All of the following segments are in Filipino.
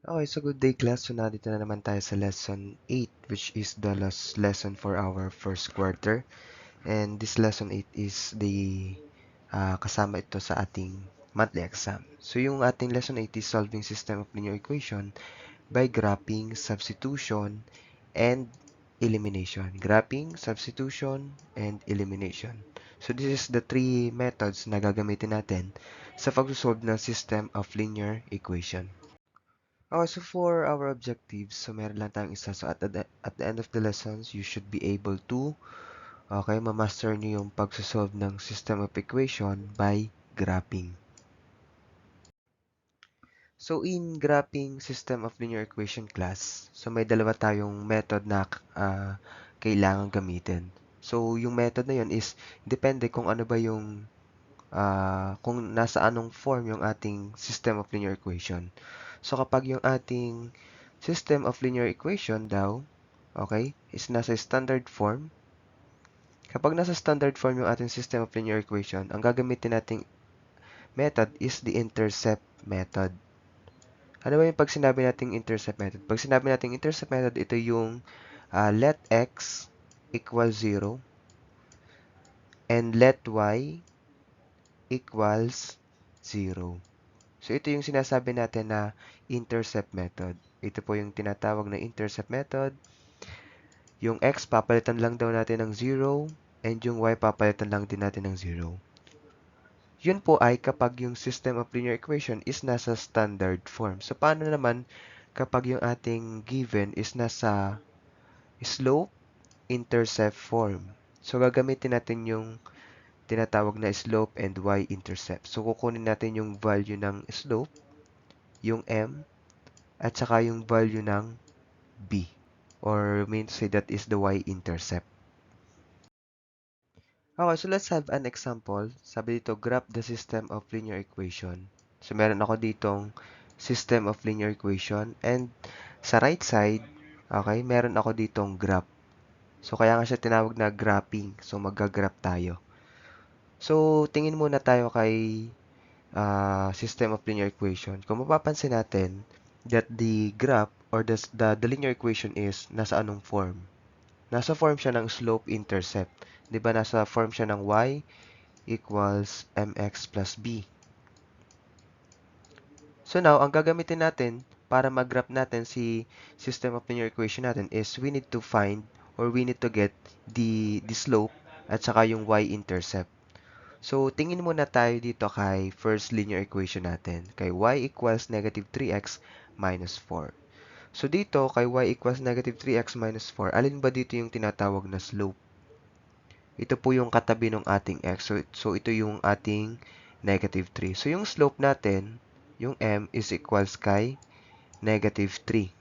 Okay, so good day class. So nandito na naman tayo sa lesson 8 which is the last lesson for our first quarter. And this lesson 8 is the kasama ito sa ating monthly exam. So yung ating lesson 8 is solving system of linear equation by graphing, substitution, and elimination. Graphing, substitution, and elimination. So this is the three methods na gagamitin natin sa pag-solve ng system of linear equation. Okay, so for our objectives, so meron lang tayong isa. So at the end of the lessons, you should be able to, okay, ma-master nyo yung pagsasolve ng system of equation by graphing. So in graphing system of linear equation class, so may dalawa tayong method na kailangan gamitin. So yung method na yun is depende kung ano ba yung kung nasa anong form yung ating system of linear equation. So kapag yung ating system of linear equation daw, okay, is nasa standard form, kapag nasa standard form yung ating system of linear equation, ang gagamitin nating method is the intercept method. Ano ba yung pag sinabi nating intercept method? Pag sinabi nating intercept method, ito yung let x equal 0 and let y equals 0. So, ito yung sinasabi natin na intercept method. Ito po yung tinatawag na intercept method. Yung x, papalitan lang daw natin ng 0, and yung y, papalitan lang din natin ng 0. Yun po ay kapag yung system of linear equation is nasa standard form. So, paano naman kapag yung ating given is nasa slope intercept form? So, gagamitin natin yung tinatawag na slope and y-intercept. So, kukunin natin yung value ng slope, yung m, at saka yung value ng b. Or mean to say that is the y-intercept. Okay, so let's have an example. Sabi dito, graph the system of linear equation. So meron ako ditong system of linear equation. And sa right side, okay, meron ako ditong graph. So kaya nga siya tinawag na graphing. So magga-graph tayo. So tingin muna tayo kay system of linear equation. Kung mapapansin natin that the graph or the linear equation is nasa anong form? Nasa form siya ng slope-intercept. 'Di ba nasa form siya ng y equals mx plus b. So now, ang gagamitin natin para mag-graph natin si system of linear equation natin is we need to find or we need to get the slope at saka yung y-intercept. So, tingin muna tayo dito kay first linear equation natin, kay y equals negative 3x minus 4. So, dito, kay y equals negative 3x minus 4, alin ba dito yung tinatawag na slope? Ito po yung katabi ng ating x. So ito yung ating negative 3. So, yung slope natin, yung m, is equals kay negative 3.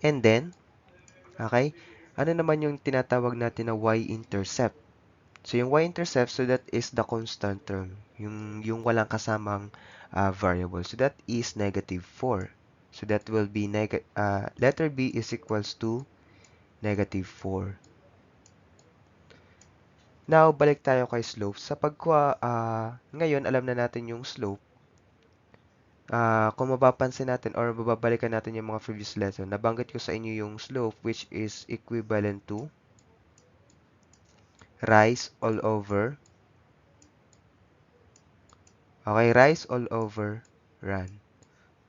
And then, okay, ano naman yung tinatawag natin na y-intercept? So, yung y-intercept, so that is the constant term. Yung walang kasamang variable. So, that is negative 4. So, that will be, letter B is equals to negative 4. Now, balik tayo kay slope. Ngayon, alam na natin yung slope. Kung mapapansin natin or babalikan natin yung mga previous lesson, nabanggit ko sa inyo yung slope which is equivalent to rise all over. Okay, rise all over run.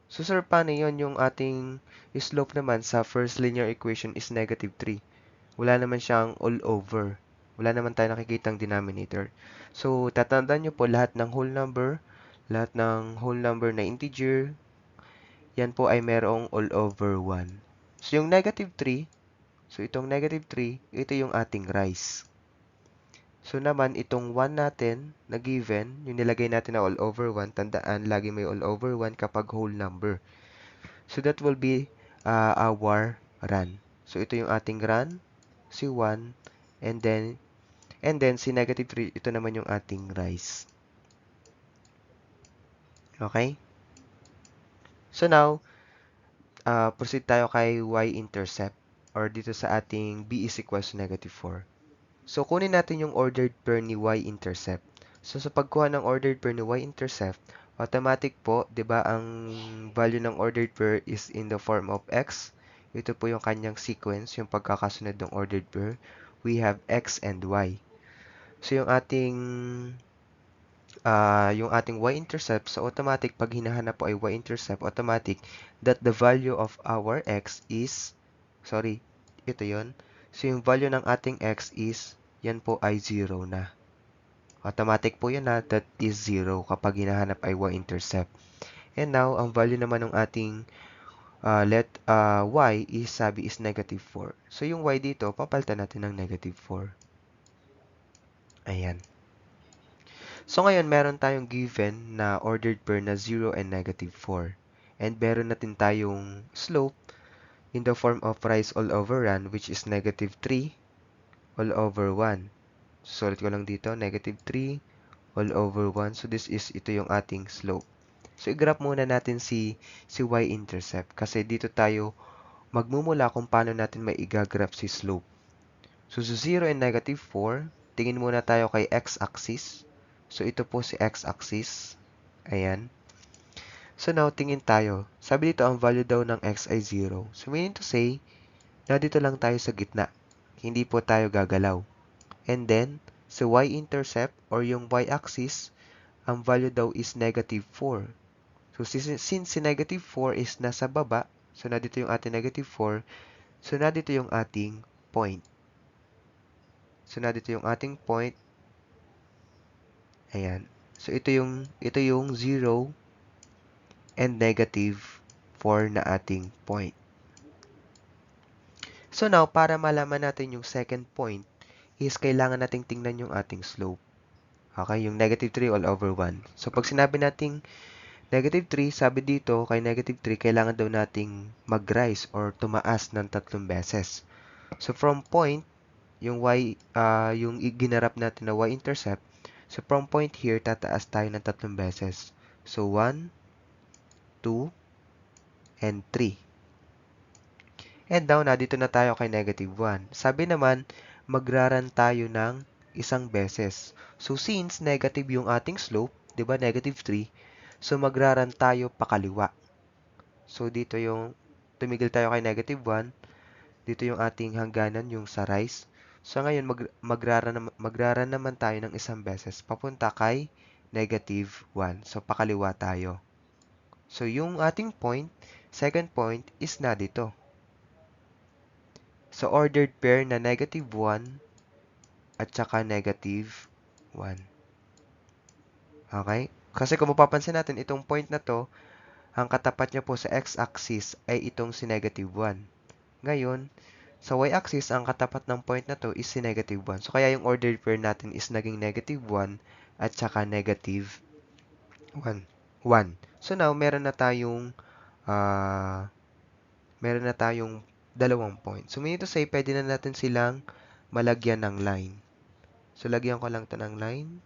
So, sir, paano yun? Yung ating slope naman sa first linear equation is negative 3. Wala naman siyang all over. Wala naman tayo nakikitang denominator. So, tatandaan nyo po lahat ng whole number na integer, yan po ay merong all over 1. So, yung negative 3, so itong negative 3, ito yung ating rise. So, naman, itong 1 natin na given, yung nilagay natin na all over 1, tandaan, lagi may all over 1 kapag whole number. So, that will be our run. So, ito yung ating run, si 1, and then si negative 3, ito naman yung ating rise. Okay? So, now, proceed tayo kay y-intercept or dito sa ating b is equals to negative 4. So, kunin natin yung ordered pair ni y-intercept. So, sa pagkuha ng ordered pair ni y-intercept, Automatic po, 'di ba, ang value ng ordered pair is in the form of x. Ito po yung kanyang sequence, yung pagkakasunod ng ordered pair. We have x and y. So yung ating y-intercept, so automatic pag hinahanap po ay y-intercept, automatic that the value of our x is, sorry, ito yon. So yung value ng ating x is, yan po ay 0 na. Automatic po yan na that is 0 kapag hinahanap ay y-intercept. And now, ang value naman ng ating y is, sabi is negative 4. So, yung y dito, papalitan natin ng negative 4. Ayan. So, ngayon, meron tayong given na ordered pair na 0 and negative 4. And meron natin tayong slope in the form of rise all over run, which is negative 3 all over 1. Susulit ko lang dito, negative 3 all over 1. So, ito yung ating slope. So, i-graph muna natin si y-intercept kasi dito tayo magmumula kung paano natin may i-graph si slope. So, 0 and negative 4, tingin muna tayo kay x-axis. So, ito po si x-axis. Ayan. So, now, tingin tayo. Sabi dito, ang value daw ng x ay 0. So, meaning to say, na dito lang tayo sa gitna. Hindi po tayo gagalaw. And then, sa y-intercept or yung y-axis, ang value daw is negative 4. So, since si negative 4 is nasa baba, so nandito yung ating negative 4, so nandito yung ating point. So, nandito yung ating point. Ayan. So, ito yung 0 and negative 4 na ating point. So, now, para malaman natin yung second point, is kailangan nating tingnan yung ating slope. Okay, yung negative 3 all over 1. So, pag sinabi nating negative 3, sabi dito, kay negative 3, kailangan daw nating mag-rise or tumaas ng 3 beses. So, from point, yung yung ginarap natin na y-intercept, so from point here, tataas tayo ng 3 beses. So, 1, 2, and 3. And now, dito na tayo kay negative 1. Sabi naman, magraran tayo ng isang beses. So, since negative yung ating slope, di ba, negative 3, so magraran tayo pakaliwa. So, dito yung, tumigil tayo kay negative 1, dito yung ating hangganan, yung sa rise. So, ngayon, magraran naman tayo ng isang beses, papunta kay negative 1. So, pakaliwa tayo. So, yung ating point, second point, is na dito. So, ordered pair na negative 1 at saka negative 1. Okay? Kasi kung mapapansin natin, itong point na to, ang katapat niya po sa x-axis ay itong si negative 1. Ngayon, sa y-axis, ang katapat ng point na to is si negative 1. So, kaya yung ordered pair natin is naging negative 1 at saka negative 1. So, now, meron na tayong dalawang point. So, meaning to say, pwede na natin silang malagyan ng line. So, lagyan ko lang to ng line.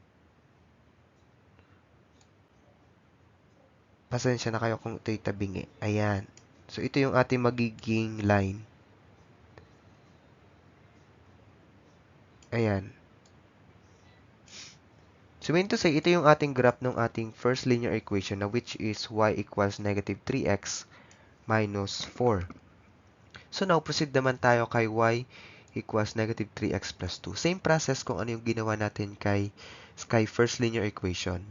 Pasensya na kayo kung ito'y tabingi. Ayan. So, ito yung ating magiging line. Ayan. So, meaning to say, ito yung ating graph ng ating first linear equation na which is y equals negative 3x minus 4. So, now, proceed naman tayo kay y equals negative 3x plus 2. Same process kung ano yung ginawa natin kay first linear equation.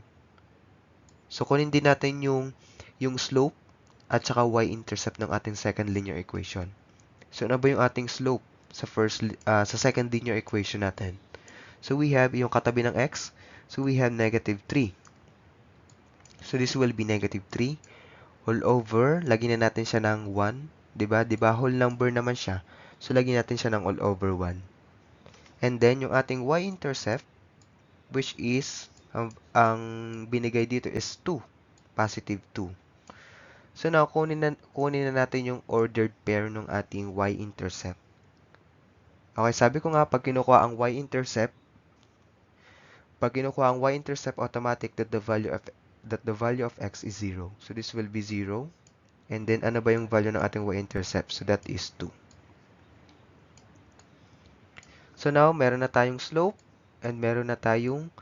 So, kunin din natin yung slope at saka y-intercept ng ating second linear equation. So, ano ba yung ating slope sa second linear equation natin? So, we have yung katabi ng x. So, we have negative 3. So, this will be negative 3 all over. Lagyan na natin siya ng 1. Diba? Diba? Whole number naman siya. So, lagyan natin siya ng all over 1. And then, yung ating y-intercept, which is, ang binigay dito is 2. Positive 2. So, now, kunin na natin yung ordered pair ng ating y-intercept. Okay, sabi ko nga, pag kinukuha ang y-intercept, automatic that the value of x is 0. So, this will be 0. And then, ano ba yung value ng ating y-intercept? So, that is 2. So, now, meron na tayong slope and meron na tayong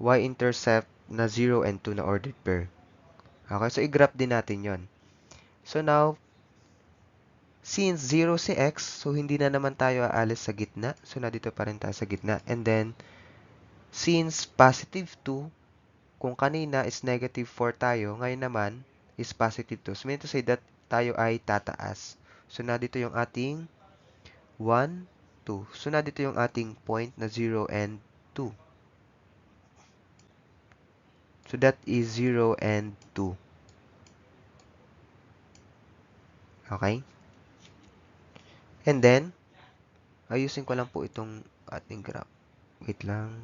y-intercept na 0 and 2 na ordered pair. Okay, so i-graph din natin yon. So now, since 0 si x, so hindi na naman tayo aalis sa gitna. So nandito pa rin tayo sa gitna. And then, since positive 2, kung kanina is negative 4 tayo, ngayon naman is positive 2. So mean to say that tayo ay tataas. So nandito yung ating 1, 2. So nandito yung ating point na 0 and 2. So that is 0 and 2. Okay? And then, ayusin ko lang po itong ating graph. Wait lang.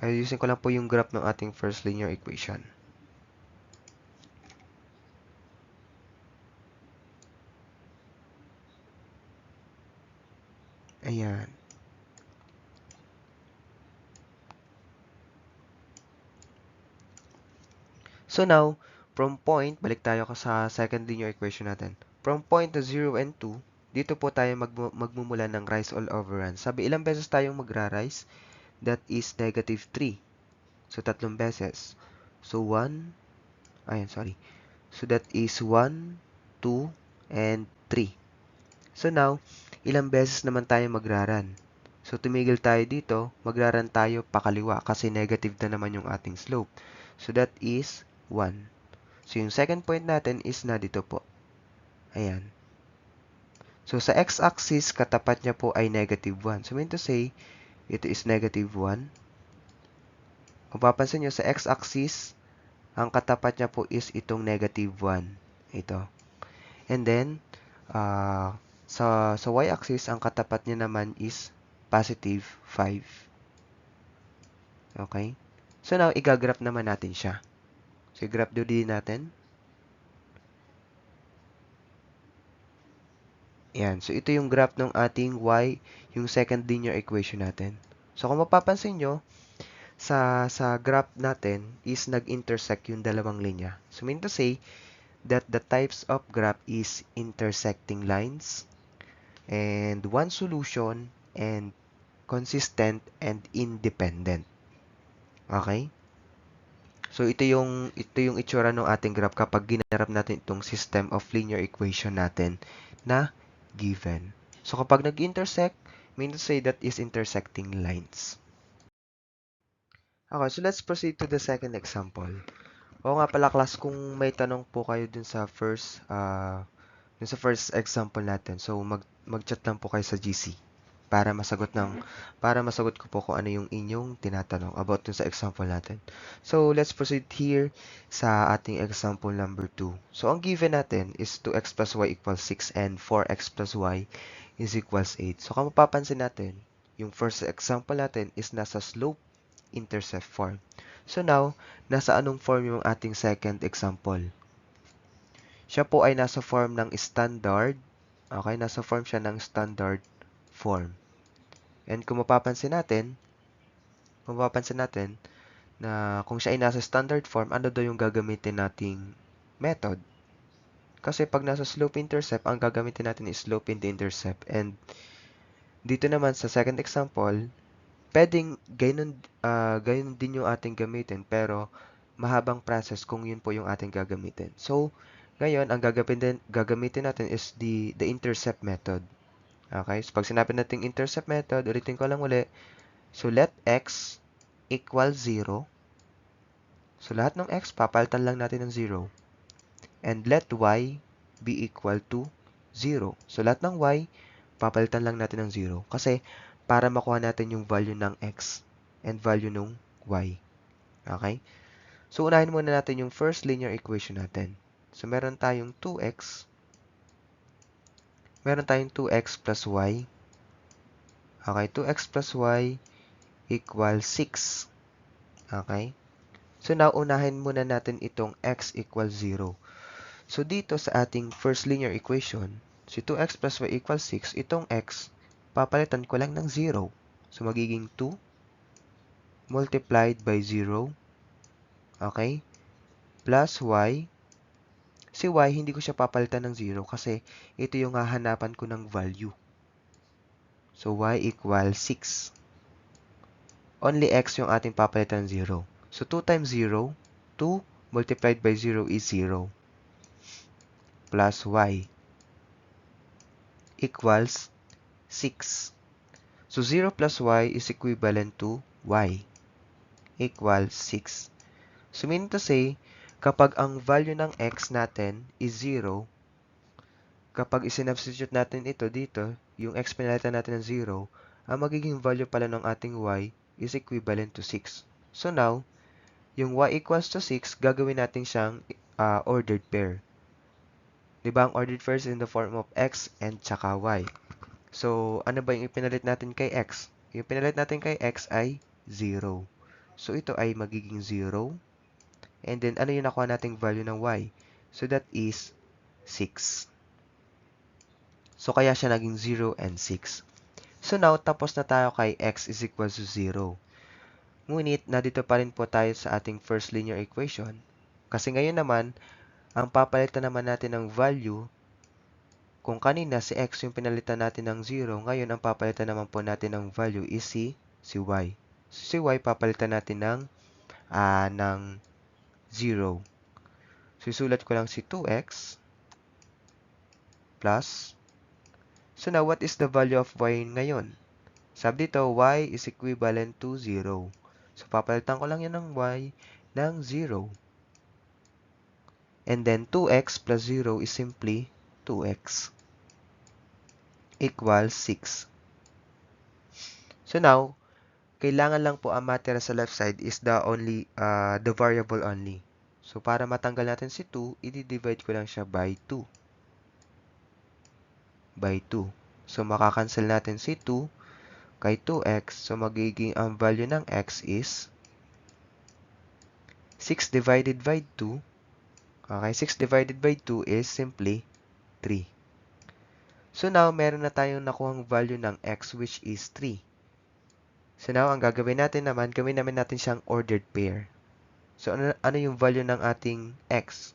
Ayusin ko lang po yung graph ng ating first linear equation. Ayan. So now, from point, balik tayo sa second linear equation natin. From point to 0 and 2, dito po tayo magmumula ng rise all over run. Sabi, ilang beses tayong magra-rise? That is negative 3. So, tatlong beses. So, 1, ayan, sorry. So, that is 1, 2, and 3. So, now, ilang beses naman tayo magra-run? So, tumigil tayo dito, magra-run tayo pakaliwa kasi negative na naman yung ating slope. So, that is 1. So, yung second point natin is na dito po. Ayan. So, sa x-axis, katapat niya po ay negative 1. So, mean to say, ito is negative 1. Kung papansin nyo, sa x-axis, ang katapat niya po is itong negative 1. Ito. And then, sa y-axis, ang katapat niya naman is positive 5. Okay? So, now, igagraph naman natin siya. So, i-graph din natin. Yan. So, ito yung graph ng ating y, yung second linear equation natin. So, kung mapapansin nyo, sa graph natin is nag-intersect yung dalawang linya. So, mean to say that the types of graph is intersecting lines and one solution and consistent and independent. Okay? So, ito yung itsura ng ating graph kapag ginarap natin itong system of linear equation natin na given. So, kapag nag-intersect, mean to say that is intersecting lines. Okay, so let's proceed to the second example. Oo nga pala, class, kung may tanong po kayo dun sa first example natin, so mag-chat lang po kayo sa GC para masagot ko po kung ano yung inyong tinatanong about dun sa example natin. So, let's proceed here sa ating example number 2. So, ang given natin is 2x plus y equals 6 and 4x plus y is equals 8. So, kung mapapansin natin, yung first example natin is nasa slope intercept form. So, now, nasa anong form yung ating second example? Siya po ay nasa form ng standard. Okay, nasa form siya ng standard form. And kung mapapansin natin na kung siya ay nasa standard form, ano daw yung gagamitin nating method? Kasi pag nasa slope intercept, ang gagamitin natin is slope into intercept. And dito naman sa second example, pwedeng ganun din yung ating gamitin, pero mahabang process kung yun po yung ating gagamitin. So, ngayon, ang gagamitin natin is the intercept method. Okay? So, pag sinabi natin intercept method, ulitin ko lang uli. So, let x equal 0. So, lahat ng x, papalitan lang natin ng 0. And let y be equal to 0. So, lahat ng y, papalitan lang natin ng 0. Kasi, para makuha natin yung value ng x and value ng y. Okay? So, unahin muna natin yung first linear equation natin. So, meron tayong 2x plus y. Okay, 2x plus y equals 6. Okay? So, now, unahin muna natin itong x equals 0. So, dito sa ating first linear equation, si 2x plus y equals 6, itong x, papalitan ko lang ng 0. So, magiging 2 multiplied by 0, okay, plus y Si y, hindi ko siya papalitan ng 0 kasi ito yung hahanapan ko ng value. So, y equals 6. Only x yung ating papalitan ng 0. So, 2 times 0, 2 multiplied by 0 is 0. Plus y equals 6. So, 0 plus y is equivalent to y equals 6. So, meaning to say, kapag ang value ng x natin is 0, kapag isinubstitute natin ito dito, yung x pinalitan natin ng 0, ang magiging value pala ng ating y is equivalent to 6. So, now, yung y equals to 6, gagawin natin siyang ordered pair. Diba ang ordered pair is in the form of x and tsaka y. So, ano ba yung ipinalit natin kay x? Yung pinalit natin kay x ay 0. So, ito ay magiging 0. And then, ano yung nakuha nating value ng y? So, that is 6. So, kaya siya naging 0 and 6. So, now, tapos na tayo kay x is equals to 0. Ngunit, nandito pa rin po tayo sa ating first linear equation. Kasi ngayon naman, ang papalitan naman natin ng value, kung kanina si x yung pinalitan natin ng 0, ngayon ang papalitan naman po natin ng value is si y. So, si y papalitan natin ng 0. So, isulat ko lang si 2x plus. So, now, what is the value of y ngayon? Sabi dito, y is equivalent to 0. So, papalitan ko lang yan ng y ng 0. And then, 2x plus 0 is simply 2x equals 6. So, now, kailangan lang po ang matira sa left side is the variable only. So, para matanggal natin si 2, i-divide ko lang siya by 2. By 2. So, makakancel natin si 2 kay 2x. So, magiging ang value ng x is 6 divided by 2. Okay, 6 divided by 2 is simply 3. So, now, meron na tayong nakuhang value ng x which is 3. So, now, ang gagawin natin naman, gawin naman natin siyang ordered pair. So, ano yung value ng ating x?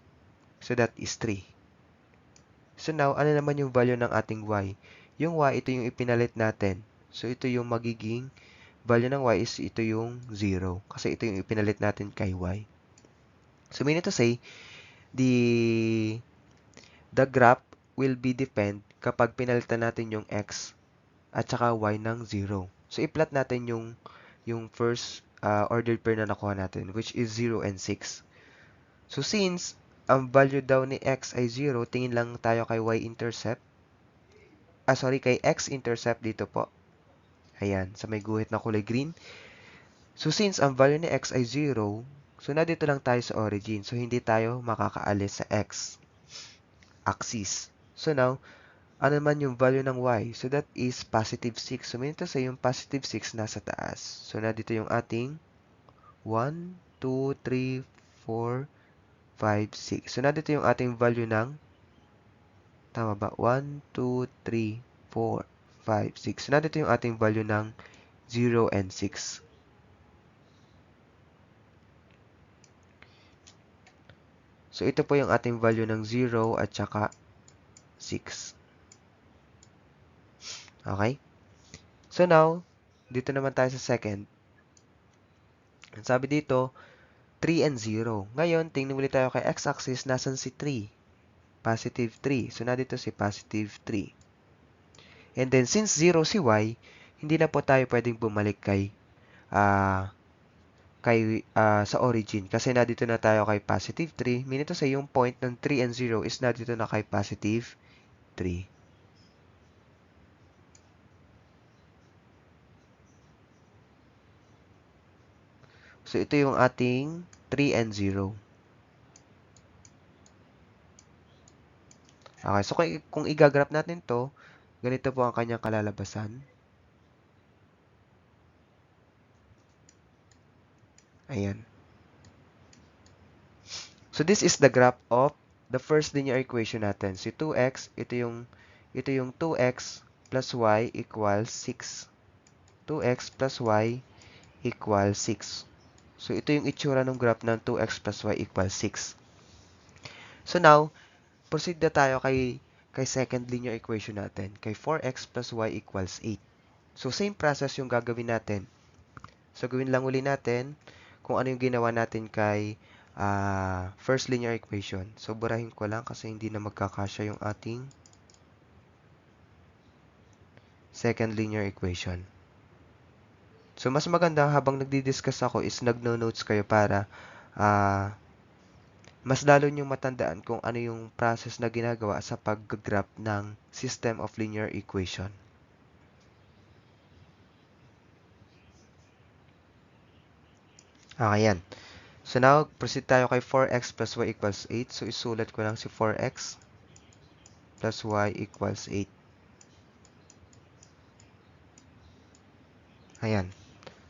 So, that is 3. So, now, ano naman yung value ng ating y? Yung y, ito yung ipinalit natin. So, ito yung magiging value ng y is ito yung 0. Kasi ito yung ipinalit natin kay y. So, meaning to say, the graph will be depend kapag pinalitan natin yung x at saka y ng 0. So, i-plot natin yung first ordered pair na nakuha natin, which is 0 and 6. So, since ang value daw ni x ay 0, tingin lang tayo kay y-intercept. Kay x-intercept dito po. Ayan, sa may guhit na kulay green. So, since ang value ni x ay 0, so nandito lang tayo sa origin. So, hindi tayo makakaalis sa x axis. So, now, ano naman yung value ng y? So, that is positive 6. So, meaning to say, yung positive 6 nasa taas. So, nandito yung ating 1, 2, 3, 4, 5, 6. So, nandito yung ating value ng, tama ba? 1, 2, 3, 4, 5, 6. So, nandito yung ating value ng 0 and 6. So, ito po yung ating value ng 0 at saka 6. Okay? So, now, dito naman tayo sa second. Ang sabi dito, 3 and 0. Ngayon, tingnan ulit tayo kay x-axis, nasan si 3? Positive 3. So, nandito si positive 3. And then, since 0 si y, hindi na po tayo pwedeng bumalik sa origin. Kasi nandito na tayo kay positive 3. Meaning to say, yung point ng 3 and 0 is nandito na kay positive 3. So, ito yung ating 3 and 0. Okay, so kung i-graph natin to, ganito po ang kanyang kalalabasan. Ayan. So, this is the graph of the first linear equation natin. Si 2x, ito yung 2x plus y equals 6. 2x plus y equals 6. So, ito yung itsura ng graph ng 2x plus y equals 6. So, now, proceed na tayo kay second linear equation natin, kay 4x plus y equals 8. So, same process yung gagawin natin. So, gawin lang uli natin kung ano yung ginawa natin kay first linear equation. So, burahin ko lang kasi hindi na magkakasya yung ating second linear equation. So, mas maganda habang nagdi-discuss ako is nagno-notes kayo para mas lalo niyong matandaan kung ano yung process na ginagawa sa pag-graph ng system of linear equation. Okay, yan. So, now, proceed tayo kay 4x plus y equals 8. So, isulat ko lang si 4x plus y equals 8. Ayan.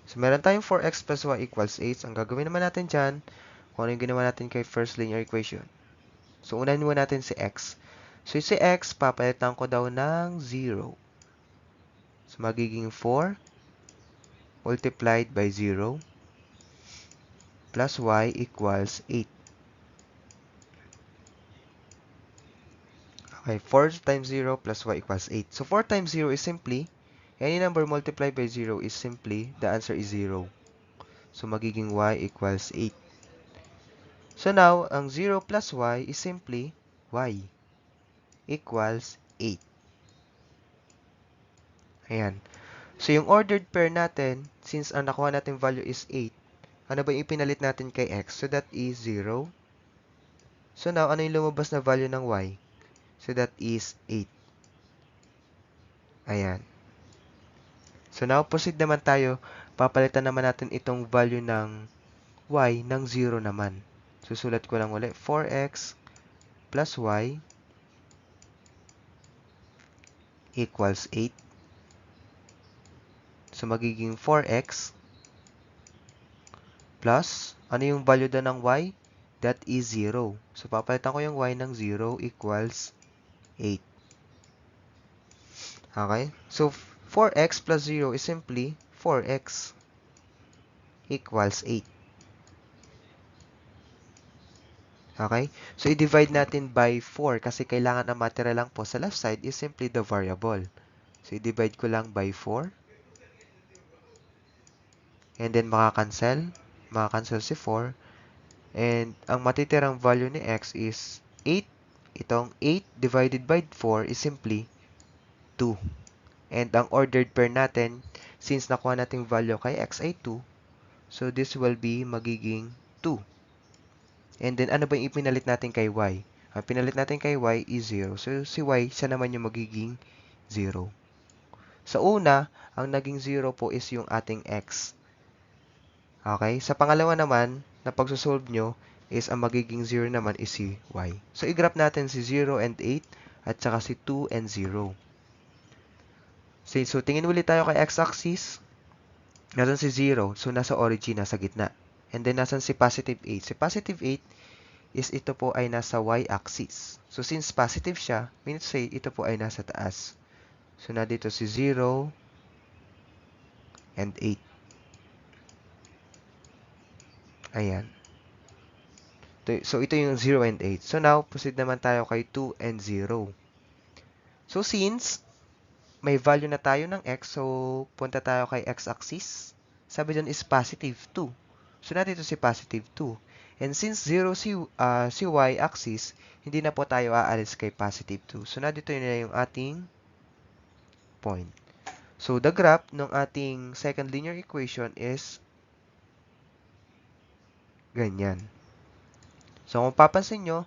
So, meron tayong 4x plus y equals 8. Ang gagawin naman natin dyan, kung ano yung ginawa natin kay first linear equation. So, unahin muna natin si x. So, si x, papalitan ko daw ng 0. So, magiging 4 multiplied by 0 plus y equals 8. Okay, 4 times 0 plus y equals 8. So, 4 times 0 is simply, any number multiplied by 0 is simply, the answer is 0. So, magiging y equals 8. So, now, ang 0 plus y is simply y equals 8. Ayan. So, yung ordered pair natin, since ang nakuha natin value is 8, ano ba yung ipinalit natin kay x? So, that is 0. So, now, ano yung lumabas na value ng y? So, that is 8. Ayan. So, now, proceed naman tayo. Papalitan naman natin itong value ng y ng 0 naman. Susulat ko lang ulit. 4x plus y equals 8. So, magiging 4x plus, ano yung value doon ng y? That is 0. So, papalitan ko yung y ng 0 equals 8. Okay? So, 4x plus 0 is simply 4x equals 8. Okay? So, i-divide natin by 4 kasi kailangan na matira lang po sa left side is simply the variable. So, i-divide ko lang by 4. And then, makakancel. Makakancel si 4. And, ang matitirang value ni x is 8. Itong 8 divided by 4 is simply 2. And, ang ordered pair natin, since nakuha nating value kay x ay 2, so this will be magiging 2. And then, ano ba yung ipinalit natin kay y? Ang pinalit natin kay y is 0. So, si y, siya naman yung magiging 0. Sa una, ang naging 0 po is yung ating x. Okay? Sa pangalawa naman, na pagsosolve nyo, is ang magiging 0 naman is si y. So, i-graph natin si 0 and 8 at saka si 2 and 0. So, tingin ulit tayo kay x-axis. Nasaan si 0? So, nasa origin, nasa gitna. And then, nasan si positive 8? Si positive 8 is ito po ay nasa y-axis. So, since positive siya, means say, ito po ay nasa taas. So, na dito si 0 and 8. Ayan. So, ito yung 0 and 8. So, now, proceed naman tayo kay 2 and 0. So, since may value na tayo ng x, so, punta tayo kay x-axis. Sabi dyan is positive 2. So, nandito si positive 2. And since 0 si y-axis, hindi na po tayo aalis kay positive 2. So, nandito na yung ating point. So, the graph ng ating second linear equation is ganyan. So, kung papansin nyo,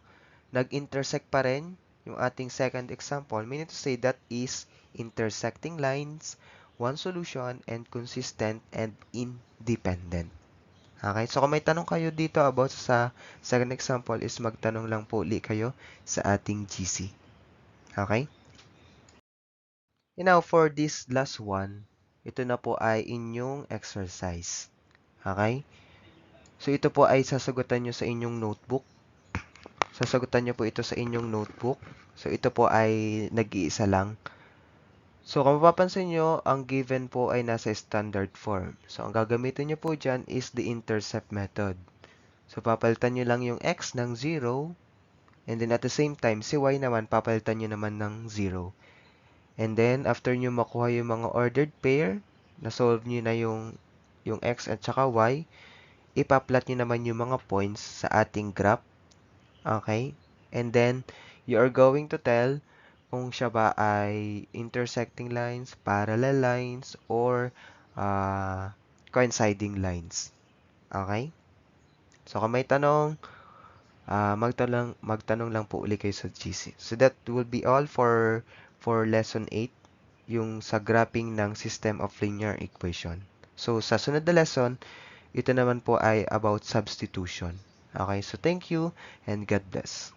nag-intersect pa rin yung ating second example, meaning to say that is intersecting lines, one solution, and consistent and independent. Okay, so kung may tanong kayo dito about sa second example is magtanong lang po ulit kayo sa ating GC. Okay? And now, for this last one, ito na po ay inyong exercise. Okay? So, ito po ay sasagutan nyo sa inyong notebook. Sasagutan nyo po ito sa inyong notebook. So, ito po ay nag-iisa lang. So, kung mapapansin nyo, ang given po ay nasa standard form. So, ang gagamitin nyo po dyan is the intercept method. So, papalitan nyo lang yung x ng 0 And then at the same time, si y naman, papalitan nyo naman ng 0. And then, after nyo makuha yung mga ordered pair, na-solve nyo na yung x at saka y, ipa-plot nyo naman yung mga points sa ating graph. Okay? And then, you are going to tell kung siya ba ay intersecting lines, parallel lines, or coinciding lines. Okay? So, kung may tanong, magtanong lang po uli kayo sa GC. So, that will be all for lesson 8, yung sa graphing ng system of linear equation. So, sa sunod na lesson, ito naman po ay about substitution. Okay, so thank you and God bless.